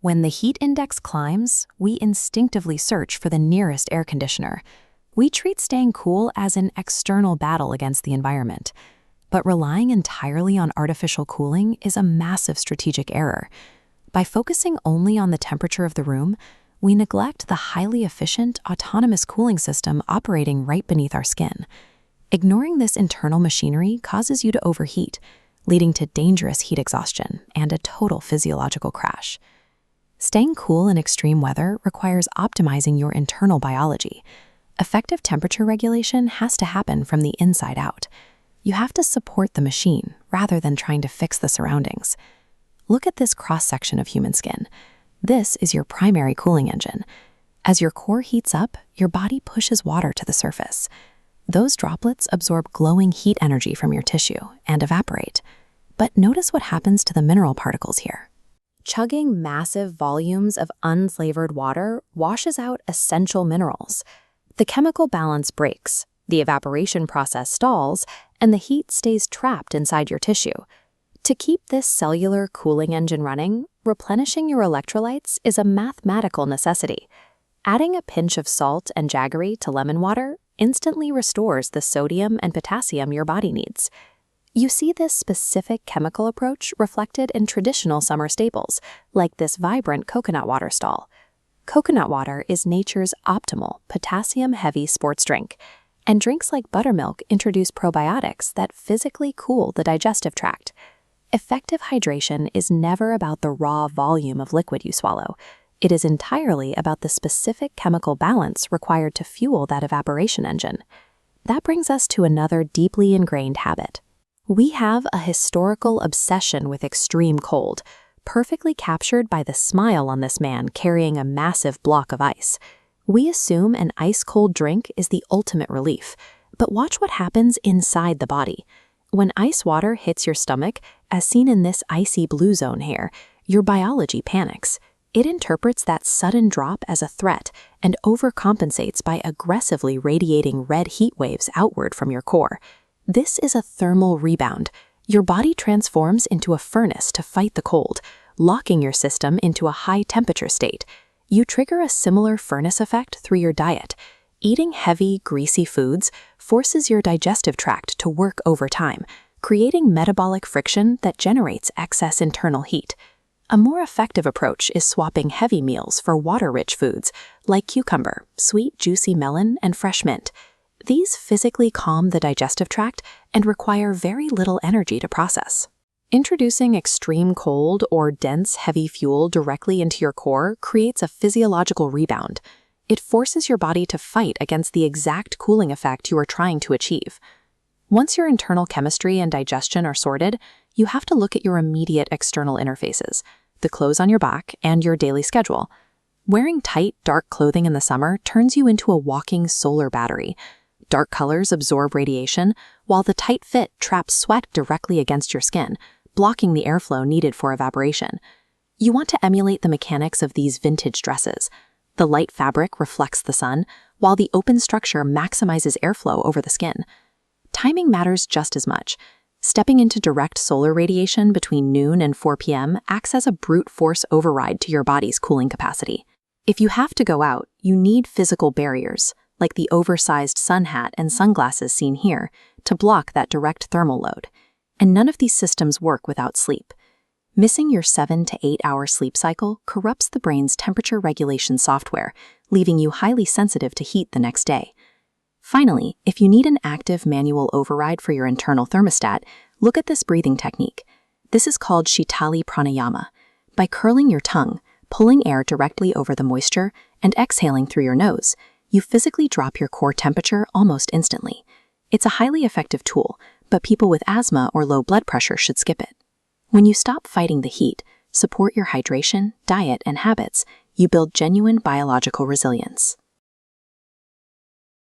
When the heat index climbs, we instinctively search for the nearest air conditioner. We treat staying cool as an external battle against the environment. But relying entirely on artificial cooling is a massive strategic error. By focusing only on the temperature of the room, we neglect the highly efficient, autonomous cooling system operating right beneath our skin. Ignoring this internal machinery causes you to overheat, leading to dangerous heat exhaustion and a total physiological crash. Staying cool in extreme weather requires optimizing your internal biology. Effective temperature regulation has to happen from the inside out. You have to support the machine rather than trying to fix the surroundings. Look at this cross-section of human skin. This is your primary cooling engine. As your core heats up, your body pushes water to the surface. Those droplets absorb glowing heat energy from your tissue and evaporate. But notice what happens to the mineral particles here. Chugging massive volumes of unflavored water washes out essential minerals. The chemical balance breaks, the evaporation process stalls, and the heat stays trapped inside your tissue. To keep this cellular cooling engine running, replenishing your electrolytes is a mathematical necessity. Adding a pinch of salt and jaggery to lemon water instantly restores the sodium and potassium your body needs. You see this specific chemical approach reflected in traditional summer staples, like this vibrant coconut water stall. Coconut water is nature's optimal, potassium-heavy sports drink, and drinks like buttermilk introduce probiotics that physically cool the digestive tract. Effective hydration is never about the raw volume of liquid you swallow. It is entirely about the specific chemical balance required to fuel that evaporation engine. That brings us to another deeply ingrained habit. We have a historical obsession with extreme cold, perfectly captured by the smile on this man carrying a massive block of ice. We assume an ice-cold drink is the ultimate relief, but watch what happens inside the body. When ice water hits your stomach, as seen in this icy blue zone here, your biology panics. It interprets that sudden drop as a threat and overcompensates by aggressively radiating red heat waves outward from your core. This is a thermal rebound. Your body transforms into a furnace to fight the cold, locking your system into a high-temperature state. You trigger a similar furnace effect through your diet. Eating heavy, greasy foods forces your digestive tract to work overtime, creating metabolic friction that generates excess internal heat. A more effective approach is swapping heavy meals for water-rich foods like cucumber, sweet, juicy melon, and fresh mint. These physically calm the digestive tract and require very little energy to process. Introducing extreme cold or dense, heavy fuel directly into your core creates a physiological rebound. It forces your body to fight against the exact cooling effect you are trying to achieve. Once your internal chemistry and digestion are sorted, you have to look at your immediate external interfaces, the clothes on your back, and your daily schedule. Wearing tight, dark clothing in the summer turns you into a walking solar battery. Dark colors absorb radiation, while the tight fit traps sweat directly against your skin, blocking the airflow needed for evaporation. You want to emulate the mechanics of these vintage dresses. The light fabric reflects the sun, while the open structure maximizes airflow over the skin. Timing matters just as much. Stepping into direct solar radiation between noon and 4 p.m. acts as a brute force override to your body's cooling capacity. If you have to go out, you need physical barriers, like the oversized sun hat and sunglasses seen here, to block that direct thermal load. And none of these systems work without sleep. Missing your 7 to 8 hour sleep cycle corrupts the brain's temperature regulation software, leaving you highly sensitive to heat the next day. Finally, if you need an active manual override for your internal thermostat, look at this breathing technique. This is called Shitali Pranayama. By curling your tongue, pulling air directly over the moisture, and exhaling through your nose, you physically drop your core temperature almost instantly. It's a highly effective tool, but people with asthma or low blood pressure should skip it. When you stop fighting the heat, support your hydration, diet, and habits, you build genuine biological resilience.